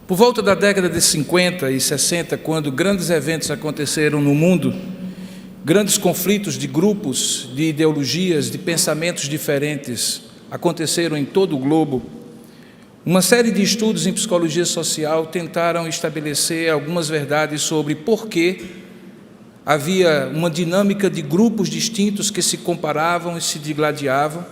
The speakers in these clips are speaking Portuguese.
Por volta da década de 50 e 60, quando grandes eventos aconteceram no mundo, grandes conflitos de grupos, de ideologias, de pensamentos diferentes aconteceram em todo o globo, uma série de estudos em psicologia social tentaram estabelecer algumas verdades sobre por que havia uma dinâmica de grupos distintos que se comparavam e se digladiavam,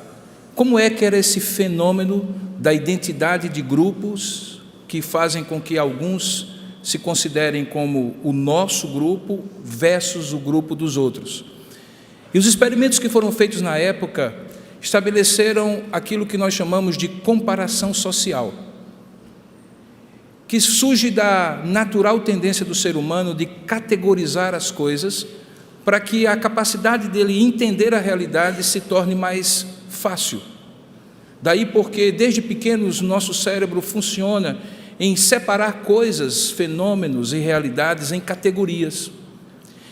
como é que era esse fenômeno da identidade de grupos que fazem com que alguns se considerem como o nosso grupo versus o grupo dos outros. E os experimentos que foram feitos na época estabeleceram aquilo que nós chamamos de comparação social, que surge da natural tendência do ser humano de categorizar as coisas para que a capacidade dele entender a realidade se torne mais fácil. Daí porque, desde pequenos, nosso cérebro funciona em separar coisas, fenômenos e realidades em categorias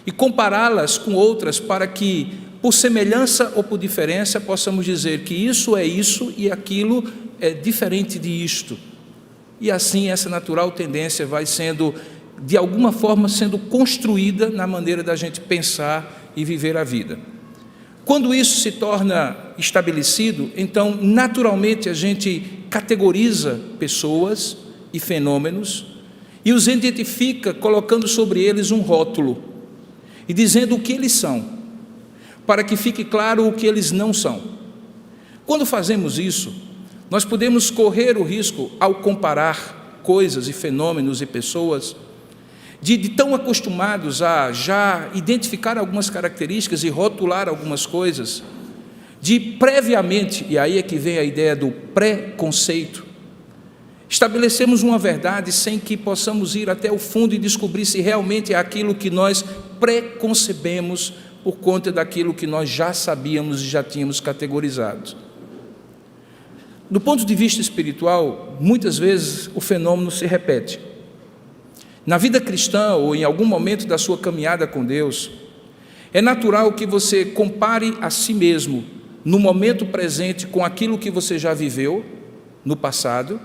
e compará-las com outras para que, por semelhança ou por diferença, possamos dizer que isso é isso e aquilo é diferente de isto. E assim essa natural tendência vai sendo, de alguma forma, sendo construída na maneira da gente pensar e viver a vida. Quando isso se torna estabelecido, então, naturalmente, a gente categoriza pessoas e fenômenos e os identifica colocando sobre eles um rótulo e dizendo o que eles são, para que fique claro o que eles não são. Quando fazemos isso, nós podemos correr o risco, ao comparar coisas e fenômenos e pessoas, de tão acostumados a já identificar algumas características e rotular algumas coisas, de previamente, e aí é que vem a ideia do preconceito, estabelecemos uma verdade sem que possamos ir até o fundo e descobrir se realmente é aquilo que nós preconcebemos por conta daquilo que nós já sabíamos e já tínhamos categorizado. Do ponto de vista espiritual, muitas vezes o fenômeno se repete. Na vida cristã ou em algum momento da sua caminhada com Deus, é natural que você compare a si mesmo no momento presente com aquilo que você já viveu no passado,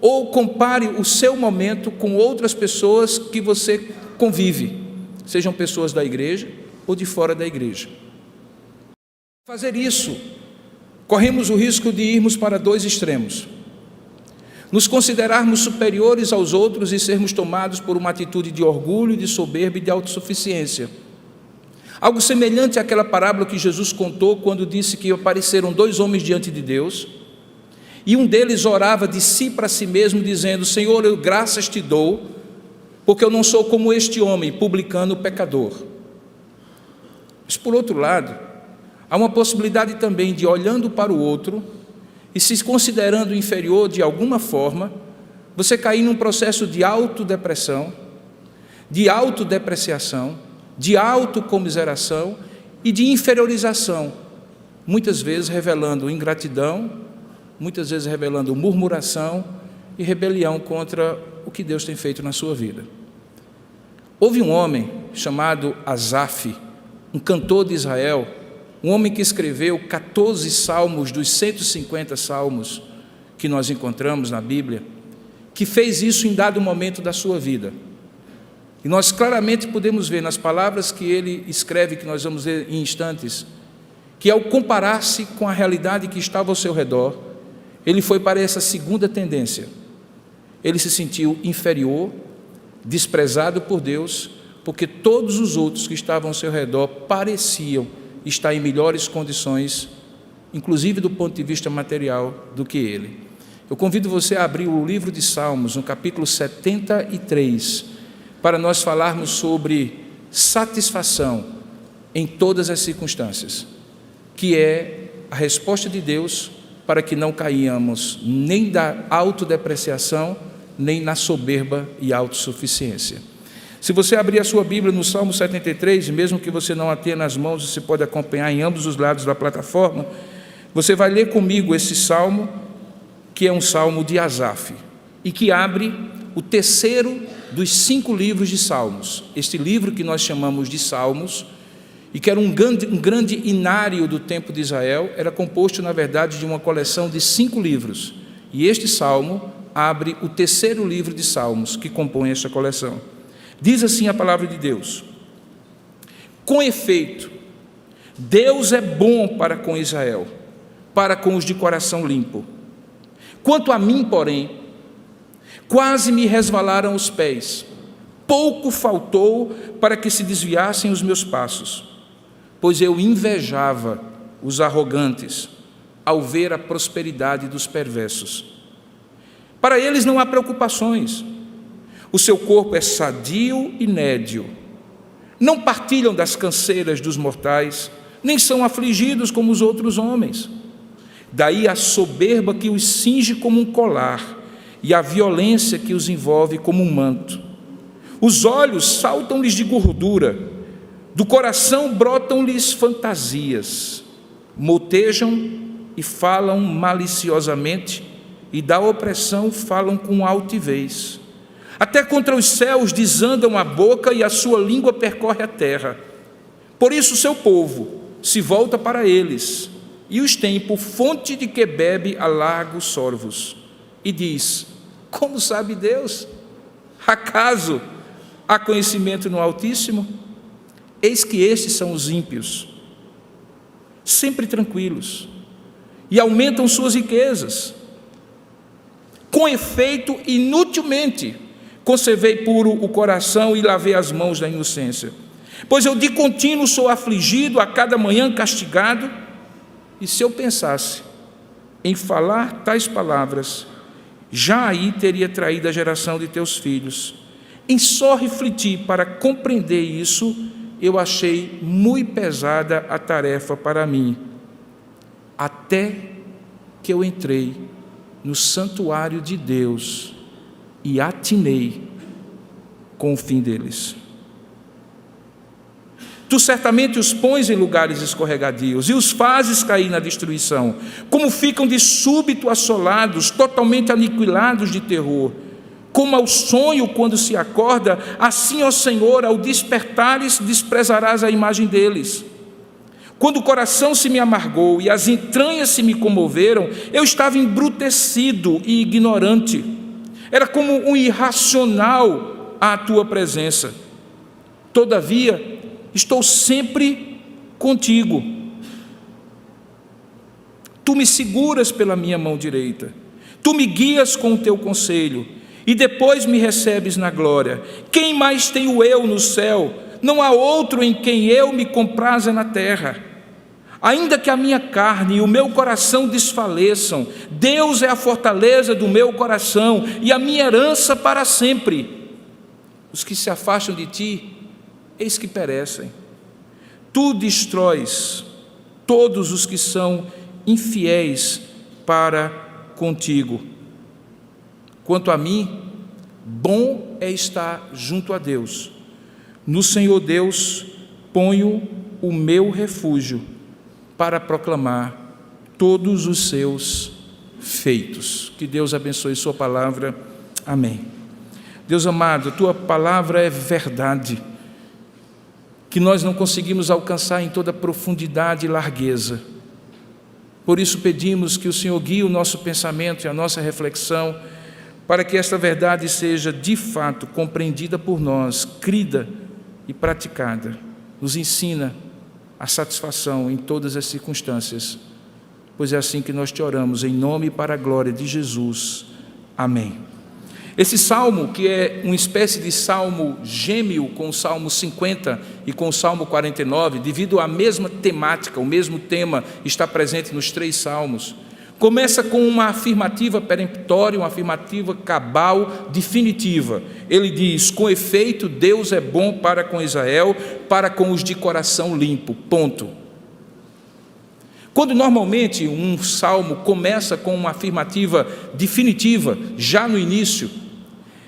ou compare o seu momento com outras pessoas que você convive, sejam pessoas da igreja ou de fora da igreja. Fazer isso, corremos o risco de irmos para dois extremos: nos considerarmos superiores aos outros e sermos tomados por uma atitude de orgulho, de soberba e de autossuficiência. Algo semelhante àquela parábola que Jesus contou quando disse que apareceram dois homens diante de Deus, e um deles orava de si para si mesmo, dizendo: Senhor, eu graças te dou, porque eu não sou como este homem, publicano pecador. Mas, por outro lado, há uma possibilidade também de, olhando para o outro e se considerando inferior de alguma forma, você cair num processo de autodepressão, de autodepreciação, de autocomiseração e de inferiorização, muitas vezes revelando ingratidão, muitas vezes revelando murmuração e rebelião contra o que Deus tem feito na sua vida. Houve um homem chamado Asaf, um cantor de Israel, um homem que escreveu 14 salmos dos 150 salmos que nós encontramos na Bíblia, que fez isso em dado momento da sua vida. E nós claramente podemos ver nas palavras que ele escreve, que nós vamos ver em instantes, que ao comparar-se com a realidade que estava ao seu redor, ele foi para essa segunda tendência. Ele se sentiu inferior, desprezado por Deus, porque todos os outros que estavam ao seu redor pareciam estar em melhores condições, inclusive do ponto de vista material, do que ele. Eu convido você a abrir o livro de Salmos, no capítulo 73, para nós falarmos sobre satisfação em todas as circunstâncias, que é a resposta de Deus para que não caíamos nem da autodepreciação, nem na soberba e autossuficiência. Se você abrir a sua Bíblia no Salmo 73, mesmo que você não a tenha nas mãos, você pode acompanhar em ambos os lados da plataforma, você vai ler comigo esse salmo, que é um salmo de Asaf, e que abre o terceiro dos 5 livros de Salmos. Este livro que nós chamamos de Salmos, e que era um grande inário do tempo de Israel, era composto, na verdade, de uma coleção de 5 livros. E este salmo abre o terceiro livro de Salmos que compõe esta coleção. Diz assim a palavra de Deus: com efeito, Deus é bom para com Israel, para com os de coração limpo. Quanto a mim, porém, quase me resvalaram os pés, pouco faltou para que se desviassem os meus passos, pois eu invejava os arrogantes ao ver a prosperidade dos perversos. Para eles não há preocupações, o seu corpo é sadio e nédio, não partilham das canseiras dos mortais, nem são afligidos como os outros homens. Daí a soberba que os cinge como um colar, e a violência que os envolve como um manto. Os olhos saltam-lhes de gordura, do coração brotam-lhes fantasias, motejam e falam maliciosamente, e da opressão falam com altivez. Até contra os céus desandam a boca, e a sua língua percorre a terra. Por isso o seu povo se volta para eles, e os tem por fonte de que bebe a largos sorvos. E diz: como sabe Deus? Acaso há conhecimento no Altíssimo? Eis que estes são os ímpios, sempre tranquilos, e aumentam suas riquezas. Com efeito, inutilmente conservei puro o coração e lavei as mãos da inocência. Pois eu de contínuo sou afligido, a cada manhã castigado, e se eu pensasse em falar tais palavras, já aí teria traído a geração de teus filhos. Em só refletir para compreender isso, eu achei muito pesada a tarefa para mim, até que eu entrei no santuário de Deus e atinei com o fim deles. Tu certamente os pões em lugares escorregadios e os fazes cair na destruição, como ficam de súbito assolados, totalmente aniquilados de terror. Como ao sonho quando se acorda, assim, ó Senhor, ao despertares, desprezarás a imagem deles. Quando o coração se me amargou e as entranhas se me comoveram, eu estava embrutecido e ignorante. Era como um irracional à tua presença. Todavia, estou sempre contigo. Tu me seguras pela minha mão direita. Tu me guias com o teu conselho e depois me recebes na glória. Quem mais tenho eu no céu? Não há outro em quem eu me compraza na terra. Ainda que a minha carne e o meu coração desfaleçam, Deus é a fortaleza do meu coração e a minha herança para sempre. Os que se afastam de ti, eis que perecem. Tu destróis todos os que são infiéis para contigo. Quanto a mim, bom é estar junto a Deus. No Senhor Deus ponho o meu refúgio para proclamar todos os seus feitos. Que Deus abençoe sua palavra. Amém. Deus amado, tua palavra é verdade, que nós não conseguimos alcançar em toda profundidade e largueza. Por isso pedimos que o Senhor guie o nosso pensamento e a nossa reflexão, para que esta verdade seja de fato compreendida por nós, crida e praticada. Nos ensina a satisfação em todas as circunstâncias, pois é assim que nós te oramos, em nome e para a glória de Jesus. Amém. Esse salmo, que é uma espécie de salmo gêmeo com o Salmo 50 e com o Salmo 49, devido à mesma temática, o mesmo tema está presente nos três salmos, começa com uma afirmativa peremptória, uma afirmativa cabal, definitiva. Ele diz: com efeito, Deus é bom para com Israel, para com os de coração limpo, ponto. Quando normalmente um salmo começa com uma afirmativa definitiva, já no início,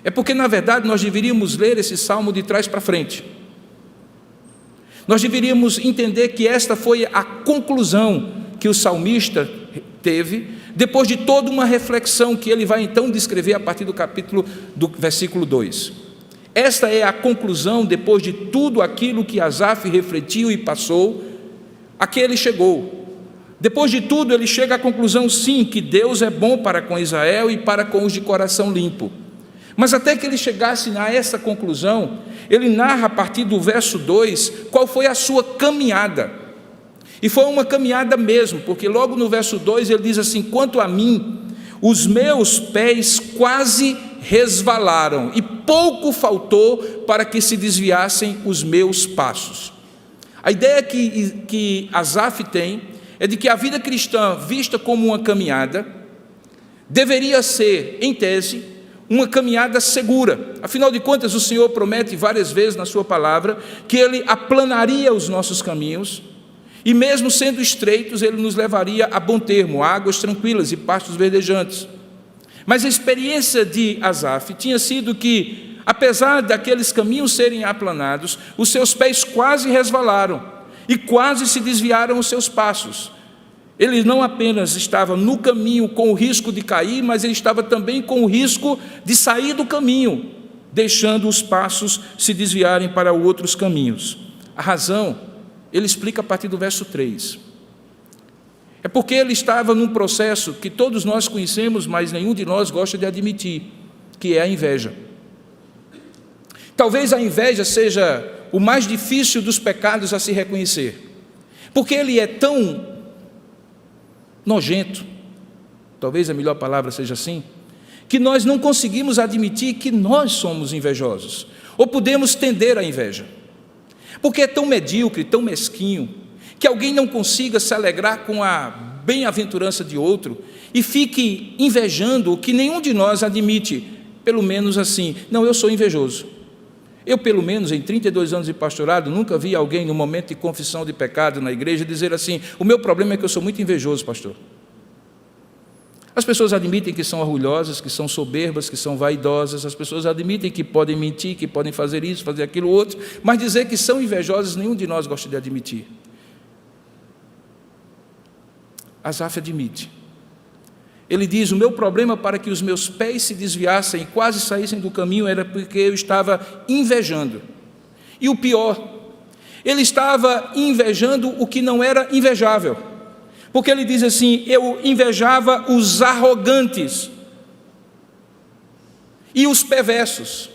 é porque, na verdade, nós deveríamos ler esse salmo de trás para frente. Nós deveríamos entender que esta foi a conclusão que o salmista teve, depois de toda uma reflexão que ele vai então descrever a partir do versículo 2. Esta é a conclusão, depois de tudo aquilo que Asaf refletiu e passou, a que ele chegou. Depois de tudo, ele chega à conclusão, sim, que Deus é bom para com Israel e para com os de coração limpo. Mas até que ele chegasse a essa conclusão, ele narra a partir do verso 2 qual foi a sua caminhada. E foi uma caminhada mesmo, porque logo no verso 2 ele diz assim: quanto a mim, os meus pés quase resvalaram, e pouco faltou para que se desviassem os meus passos. A ideia que Asaf tem é de que a vida cristã, vista como uma caminhada, deveria ser, em tese, uma caminhada segura. Afinal de contas, o Senhor promete várias vezes na sua palavra que Ele aplanaria os nossos caminhos, e mesmo sendo estreitos, Ele nos levaria a bom termo, a águas tranquilas e pastos verdejantes. Mas a experiência de Asaf tinha sido que, apesar daqueles caminhos serem aplanados, os seus pés quase resvalaram e quase se desviaram os seus passos. Ele não apenas estava no caminho com o risco de cair, mas ele estava também com o risco de sair do caminho, deixando os passos se desviarem para outros caminhos. A razão, ele explica a partir do verso 3. É porque ele estava num processo que todos nós conhecemos, mas nenhum de nós gosta de admitir, que é a inveja. Talvez a inveja seja o mais difícil dos pecados a se reconhecer, porque ele é tão nojento, talvez a melhor palavra seja assim, que nós não conseguimos admitir que nós somos invejosos, ou podemos tender à inveja, porque é tão medíocre, tão mesquinho, que alguém não consiga se alegrar com a bem-aventurança de outro e fique invejando o que nenhum de nós admite, pelo menos assim: não, eu sou invejoso. Eu, pelo menos, em 32 anos de pastorado, nunca vi alguém, no momento de confissão de pecado na igreja, dizer assim: o meu problema é que eu sou muito invejoso, pastor. As pessoas admitem que são orgulhosas, que são soberbas, que são vaidosas, as pessoas admitem que podem mentir, que podem fazer isso, fazer aquilo outro, mas dizer que são invejosas, nenhum de nós gosta de admitir. Asaf admite. Ele diz: o meu problema para que os meus pés se desviassem e quase saíssem do caminho era porque eu estava invejando. E o pior, ele estava invejando o que não era invejável. Porque ele diz assim: eu invejava os arrogantes e os perversos.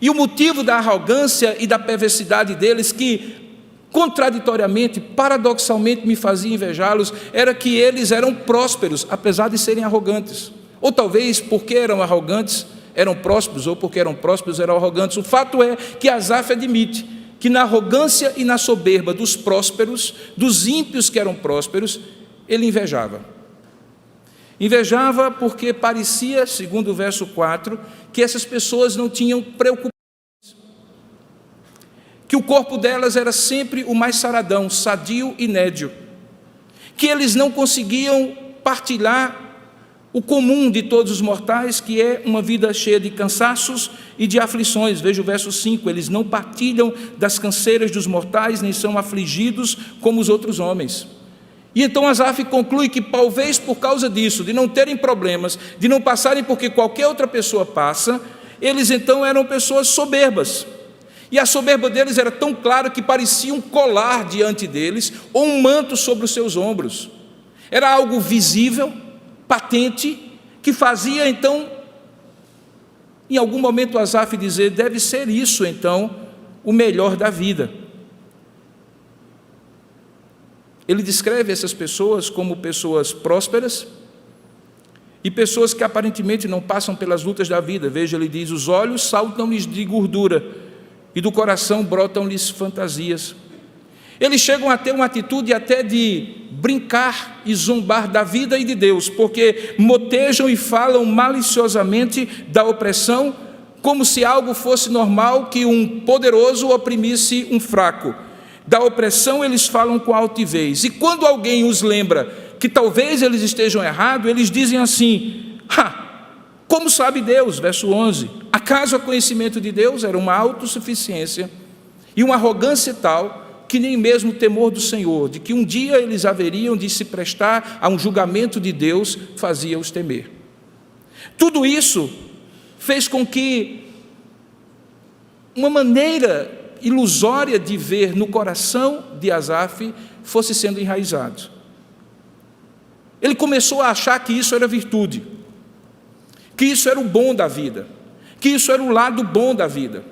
E o motivo da arrogância e da perversidade deles, que contraditoriamente, paradoxalmente me fazia invejá-los, era que eles eram prósperos, apesar de serem arrogantes. Ou talvez porque eram arrogantes, eram prósperos, ou porque eram prósperos, eram arrogantes. O fato é que Asaf admite que na arrogância e na soberba dos prósperos, dos ímpios que eram prósperos, ele invejava. Invejava porque parecia, segundo o verso 4, que essas pessoas não tinham preocupação, que o corpo delas era sempre o mais saradão, sadio e nédio, que eles não conseguiam partilhar o comum de todos os mortais, que é uma vida cheia de cansaços e de aflições. Veja o verso 5, eles não partilham das canseiras dos mortais, nem são afligidos como os outros homens. E então Asaf conclui que talvez por causa disso, de não terem problemas, de não passarem porque qualquer outra pessoa passa, eles então eram pessoas soberbas. E a soberba deles era tão clara que parecia um colar diante deles, ou um manto sobre os seus ombros. Era algo visível, patente, que fazia então, em algum momento Asaf dizer: deve ser isso então o melhor da vida. Ele descreve essas pessoas como pessoas prósperas e pessoas que aparentemente não passam pelas lutas da vida. Veja, ele diz: os olhos saltam-lhes de gordura e do coração brotam-lhes fantasias. Eles chegam a ter uma atitude até de brincar e zombar da vida e de Deus, porque motejam e falam maliciosamente da opressão, como se algo fosse normal que um poderoso oprimisse um fraco. Da opressão eles falam com altivez, e quando alguém os lembra que talvez eles estejam errados, eles dizem assim: como sabe Deus? Verso 11, acaso o conhecimento de Deus era uma autossuficiência e uma arrogância tal que nem mesmo o temor do Senhor, de que um dia eles haveriam de se prestar a um julgamento de Deus, fazia-os temer. Tudo isso fez com que uma maneira ilusória de ver no coração de Asaf fosse sendo enraizado. ele começou a achar que isso era virtude, que isso era o bom da vida, que isso era o lado bom da vida,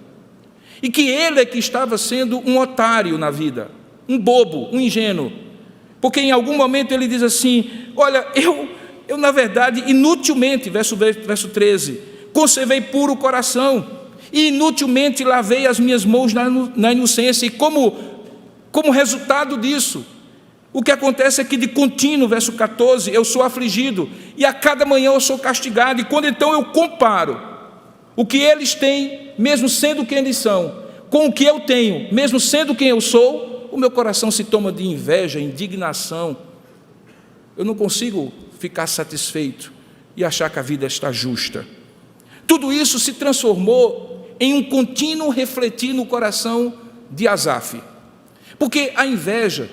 e que ele é que estava sendo um otário na vida, um bobo, um ingênuo, porque em algum momento ele diz assim: olha, eu na verdade, inutilmente, verso 13, conservei puro o coração, e inutilmente lavei as minhas mãos na inocência, e como resultado disso, o que acontece é que de contínuo, verso 14, eu sou afligido, e a cada manhã eu sou castigado, e quando então eu comparo o que eles têm, mesmo sendo quem eles são, com o que eu tenho, mesmo sendo quem eu sou, o meu coração se toma de inveja, indignação. Eu não consigo ficar satisfeito e achar que a vida está justa. Tudo isso se transformou em um contínuo refletir no coração de Asaf, porque a inveja,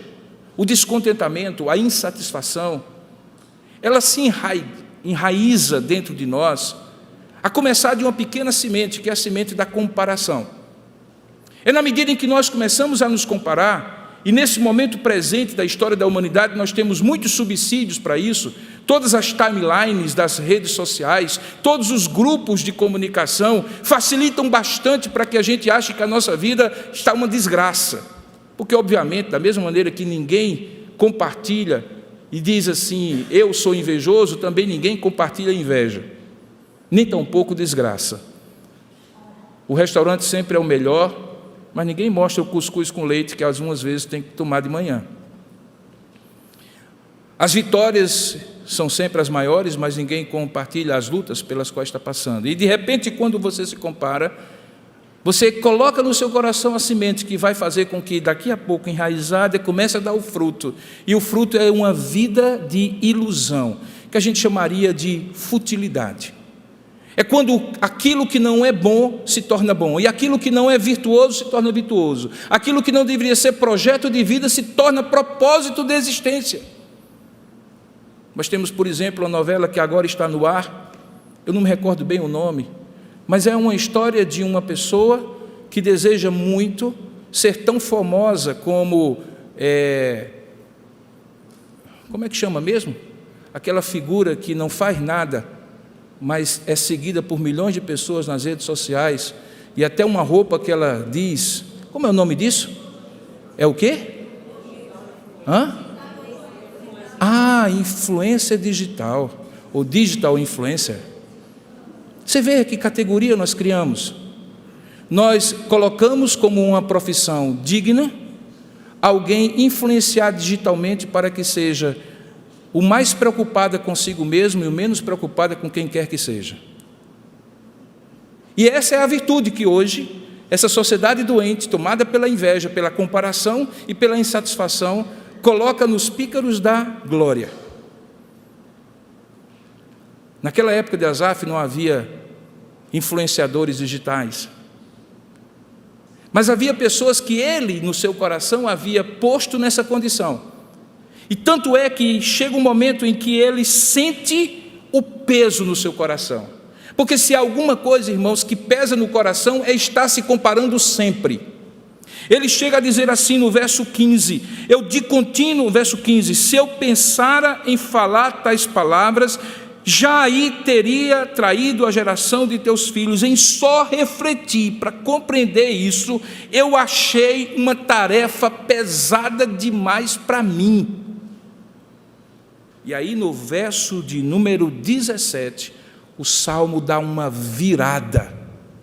o descontentamento, a insatisfação, ela se enraiza dentro de nós, a começar de uma pequena semente, que é a semente da comparação. É na medida em que nós começamos a nos comparar, e nesse momento presente da história da humanidade nós temos muitos subsídios para isso, todas as timelines das redes sociais, todos os grupos de comunicação facilitam bastante para que a gente ache que a nossa vida está uma desgraça, porque obviamente, da mesma maneira que ninguém compartilha e diz assim: eu sou invejoso, também ninguém compartilha inveja, nem tampouco desgraça. O restaurante sempre é o melhor, mas ninguém mostra o cuscuz com leite que algumas vezes tem que tomar de manhã. As vitórias são sempre as maiores, mas ninguém compartilha as lutas pelas quais está passando. E de repente, quando você se compara, você coloca no seu coração a semente que vai fazer com que daqui a pouco, enraizada, comece a dar o fruto. E o fruto é uma vida de ilusão, que a gente chamaria de futilidade. É quando aquilo que não é bom se torna bom, e aquilo que não é virtuoso se torna virtuoso. Aquilo que não deveria ser projeto de vida se torna propósito de existência. Nós temos, por exemplo, uma novela que agora está no ar, eu não me recordo bem o nome, mas é uma história de uma pessoa que deseja muito ser tão famosa como... como é que chama mesmo? Aquela figura que não faz nada, mas é seguida por milhões de pessoas nas redes sociais, e até uma roupa que ela diz... Como é o nome disso? É o quê? Influência digital, ou digital influencer. Você vê que categoria nós criamos? Nós colocamos como uma profissão digna alguém influenciar digitalmente para que seja o mais preocupada consigo mesmo e o menos preocupada com quem quer que seja. E essa é a virtude que hoje, essa sociedade doente, tomada pela inveja, pela comparação e pela insatisfação, coloca nos pícaros da glória. Naquela época de Asaf não havia influenciadores digitais, mas havia pessoas que ele, no seu coração, havia posto nessa condição. E tanto é que chega um momento em que ele sente o peso no seu coração. Porque se há alguma coisa, irmãos, que pesa no coração, é estar se comparando sempre. Ele chega a dizer assim no verso 15, eu de contínuo, verso 15, se eu pensara em falar tais palavras, já aí teria traído a geração de teus filhos. Em só refletir para compreender isso, eu achei uma tarefa pesada demais para mim. E aí no verso de número 17, o Salmo dá uma virada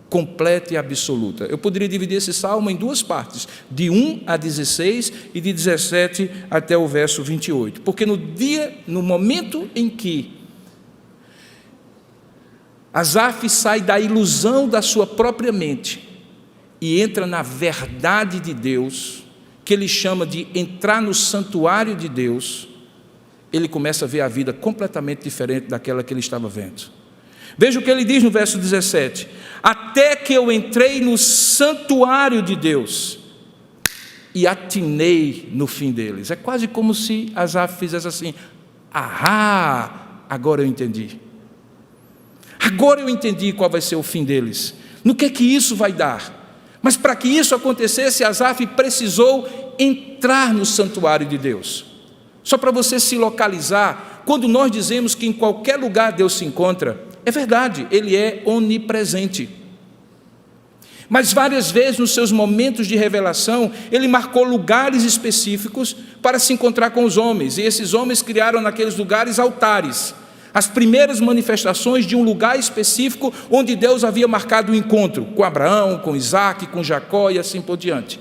completa e absoluta. Eu poderia dividir esse Salmo em duas partes, de 1 a 16 e de 17 até o verso 28. Porque no momento em que Asaf sai da ilusão da sua própria mente e entra na verdade de Deus, que ele chama de entrar no santuário de Deus, ele começa a ver a vida completamente diferente daquela que ele estava vendo. Veja o que ele diz no verso 17: até que eu entrei no santuário de Deus e atinei no fim deles. É quase como se Asaf fizesse assim: agora eu entendi. Agora eu entendi qual vai ser o fim deles. No que é que isso vai dar? Mas para que isso acontecesse, Asaf precisou entrar no santuário de Deus. Só para você se localizar, quando nós dizemos que em qualquer lugar Deus se encontra, é verdade, Ele é onipresente. Mas várias vezes nos seus momentos de revelação, Ele marcou lugares específicos para se encontrar com os homens, e esses homens criaram naqueles lugares altares, as primeiras manifestações de um lugar específico onde Deus havia marcado o encontro com Abraão, com Isaac, com Jacó e assim por diante.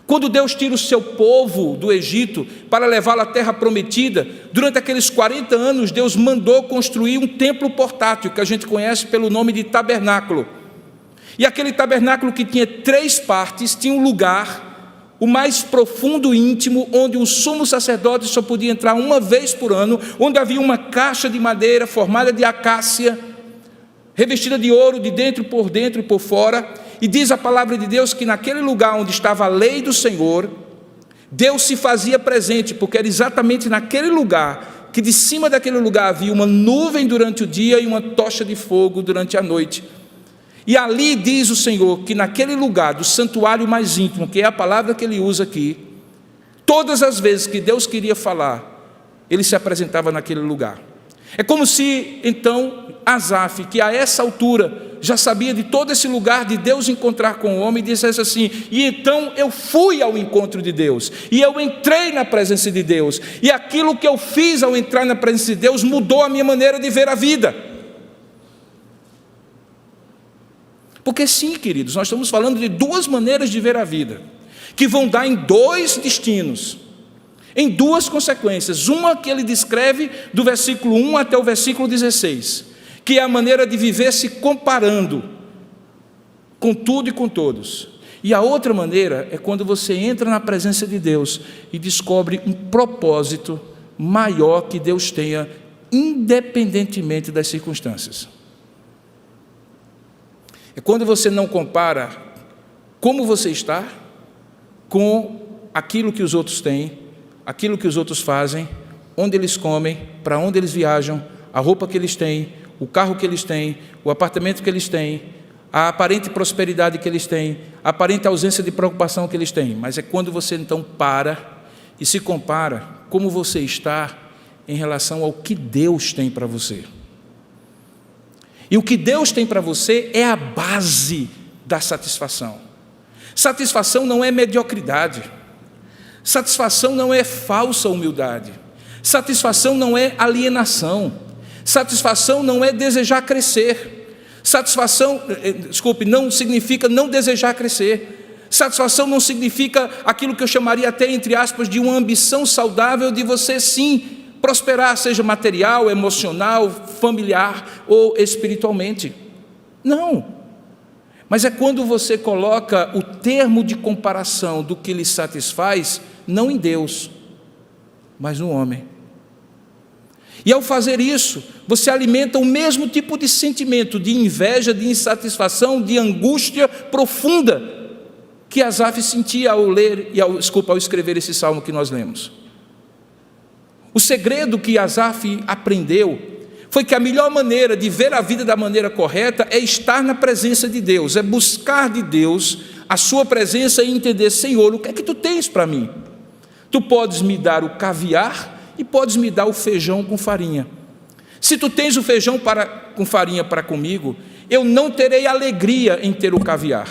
Quando Deus tira o seu povo do Egito para levá-lo à terra prometida, durante aqueles 40 anos, Deus mandou construir um templo portátil, que a gente conhece pelo nome de tabernáculo. E aquele tabernáculo, que tinha 3 partes, tinha um lugar, o mais profundo e íntimo, onde o sumo sacerdote só podia entrar uma vez por ano, onde havia uma caixa de madeira formada de acácia, revestida de ouro de dentro e por fora. E diz a palavra de Deus que naquele lugar onde estava a lei do Senhor, Deus se fazia presente, porque era exatamente naquele lugar, que de cima daquele lugar havia uma nuvem durante o dia e uma tocha de fogo durante a noite. E ali diz o Senhor que naquele lugar do santuário mais íntimo, que é a palavra que ele usa aqui, todas as vezes que Deus queria falar, ele se apresentava naquele lugar. É como se então Asaf, que a essa altura já sabia de todo esse lugar de Deus encontrar com o homem, dissesse assim: e então eu fui ao encontro de Deus, e eu entrei na presença de Deus, e aquilo que eu fiz ao entrar na presença de Deus mudou a minha maneira de ver a vida. Porque sim, queridos, nós estamos falando de 2 maneiras de ver a vida, que vão dar em 2 destinos, em 2 consequências. Uma que ele descreve do versículo 1 até o versículo 16, que é a maneira de viver se comparando com tudo e com todos. E a outra maneira é quando você entra na presença de Deus e descobre um propósito maior que Deus tenha, independentemente das circunstâncias. É quando você não compara como você está com aquilo que os outros têm, aquilo que os outros fazem, onde eles comem, para onde eles viajam, a roupa que eles têm, o carro que eles têm, o apartamento que eles têm, a aparente prosperidade que eles têm, a aparente ausência de preocupação que eles têm. Mas é quando você então para e se compara como você está em relação ao que Deus tem para você. E o que Deus tem para você é a base da satisfação. Satisfação não é mediocridade. Satisfação não é falsa humildade. Satisfação não é alienação. Satisfação não é desejar crescer. Satisfação, não significa não desejar crescer. Satisfação não significa aquilo que eu chamaria até, entre aspas, de uma ambição saudável de você sim prosperar, seja material, emocional, familiar ou espiritualmente. Não. Mas é quando você coloca o termo de comparação do que lhe satisfaz, não em Deus, mas no homem. E ao fazer isso, você alimenta o mesmo tipo de sentimento de inveja, de insatisfação, de angústia profunda que Asaf sentia ao ler e ao escrever esse salmo que nós lemos. O segredo que Asaf aprendeu foi que a melhor maneira de ver a vida da maneira correta é estar na presença de Deus, é buscar de Deus a sua presença e entender: Senhor, o que é que tu tens para mim? Tu podes me dar o caviar e podes me dar o feijão com farinha. Se tu tens o feijão com farinha para comigo, eu não terei alegria em ter o caviar,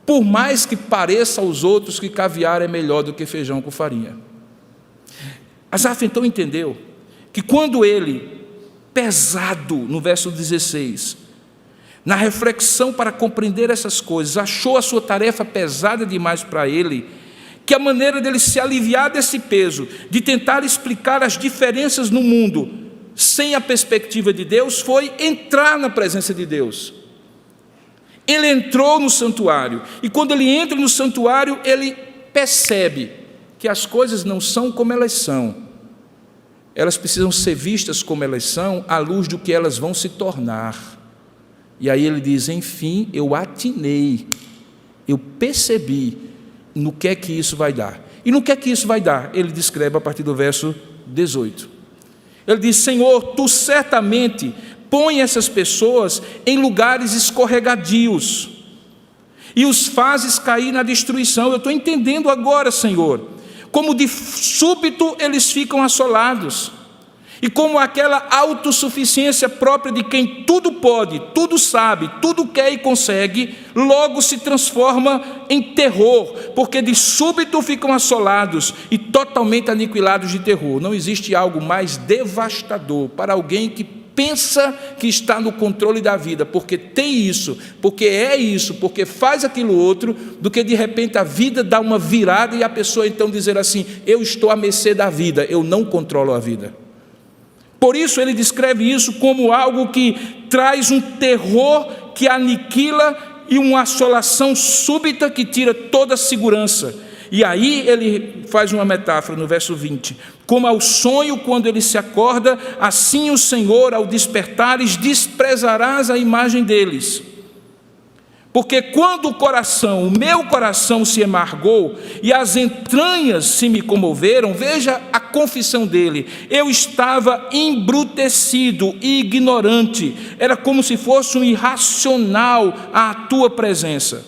por mais que pareça aos outros que caviar é melhor do que feijão com farinha. Asaf então entendeu que quando ele, pesado, no verso 16, na reflexão para compreender essas coisas, achou a sua tarefa pesada demais para ele, que a maneira dele se aliviar desse peso, de tentar explicar as diferenças no mundo, sem a perspectiva de Deus, foi entrar na presença de Deus. Ele entrou no santuário, e quando ele entra no santuário, ele percebe que as coisas não são como elas são. Elas precisam ser vistas como elas são, à luz do que elas vão se tornar. E aí ele diz: enfim, eu atinei, eu percebi no que é que isso vai dar. E no que é que isso vai dar? Ele descreve a partir do verso 18. Ele diz: Senhor, tu certamente põe essas pessoas em lugares escorregadios e os fazes cair na destruição. Eu estou entendendo agora, Senhor, como de súbito eles ficam assolados. E como aquela autossuficiência própria de quem tudo pode, tudo sabe, tudo quer e consegue, logo se transforma em terror, porque de súbito ficam assolados e totalmente aniquilados de terror. Não existe algo mais devastador para alguém que pensa que está no controle da vida, porque tem isso, porque faz aquilo outro, do que de repente a vida dá uma virada e a pessoa então dizer assim: eu estou à mercê da vida, eu não controlo a vida. Por isso ele descreve isso como algo que traz um terror que aniquila e uma assolação súbita que tira toda a segurança. E aí ele faz uma metáfora no verso 20: como ao sonho quando ele se acorda, assim o Senhor ao despertares desprezarás a imagem deles. Porque quando o meu coração se amargou e as entranhas se me comoveram, veja a confissão dele: eu estava embrutecido e ignorante, era como se fosse um irracional à tua presença.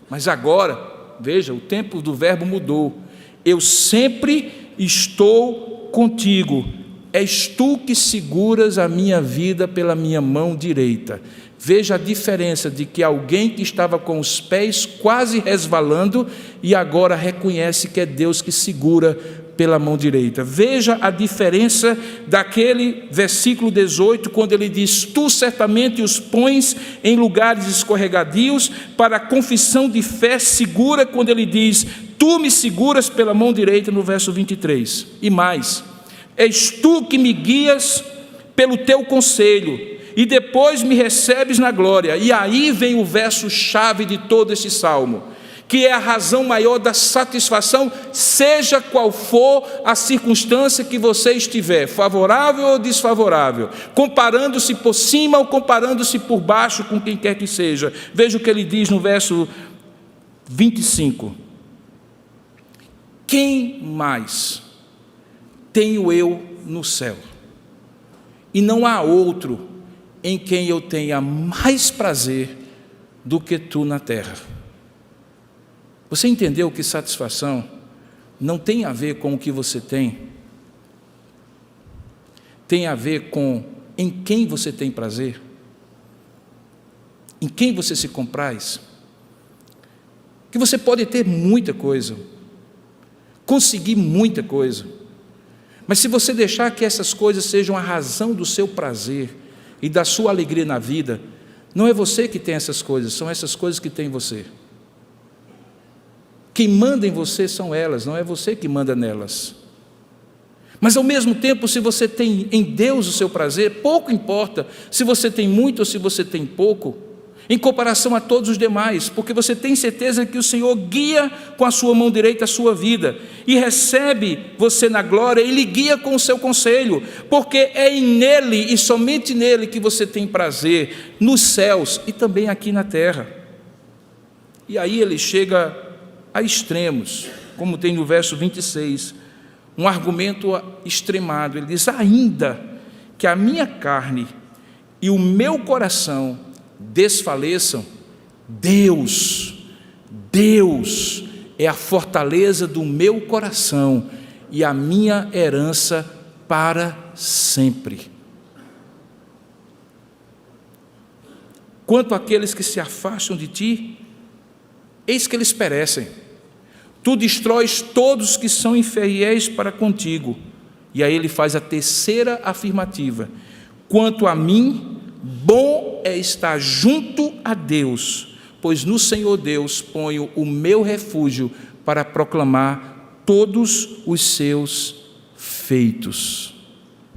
Mas agora, veja, o tempo do verbo mudou: eu sempre estou contigo, és tu que seguras a minha vida pela minha mão direita. Veja a diferença de que alguém que estava com os pés quase resvalando e agora reconhece que é Deus que segura pela mão direita. Veja a diferença daquele versículo 18, quando ele diz: tu certamente os pões em lugares escorregadios, para a confissão de fé segura, quando ele diz: tu me seguras pela mão direita, no verso 23. E mais: és tu que me guias pelo teu conselho, e depois me recebes na glória. E aí vem o verso-chave de todo esse salmo, que é a razão maior da satisfação, seja qual for a circunstância que você estiver, favorável ou desfavorável, comparando-se por cima ou comparando-se por baixo com quem quer que seja. Veja o que ele diz no verso 25: quem mais tenho eu no céu? E não há outro em quem eu tenha mais prazer do que tu na terra. Você entendeu que satisfação não tem a ver com o que você tem a ver com em quem você tem prazer, em quem você se compraz. Que você pode ter muita coisa, conseguir muita coisa, mas se você deixar que essas coisas sejam a razão do seu prazer e da sua alegria na vida, não é você que tem essas coisas, são essas coisas que tem em você. Quem manda em você são elas, não é você que manda nelas. Mas ao mesmo tempo, se você tem em Deus o seu prazer, pouco importa se você tem muito ou se você tem pouco, em comparação a todos os demais, porque você tem certeza que o Senhor guia com a sua mão direita a sua vida, e recebe você na glória, e lhe guia com o seu conselho, porque é nele e somente nele que você tem prazer, nos céus e também aqui na terra. E aí ele chega a extremos, como tem no verso 26, um argumento extremado. Ele diz: ainda que a minha carne e o meu coração desfaleçam, Deus é a fortaleza do meu coração e a minha herança para sempre. Quanto àqueles que se afastam de ti, eis que eles perecem. Tu destróis todos que são infiéis para contigo. E aí ele faz a terceira afirmativa: quanto a mim, bom é estar junto a Deus, pois no Senhor Deus ponho o meu refúgio para proclamar todos os seus feitos.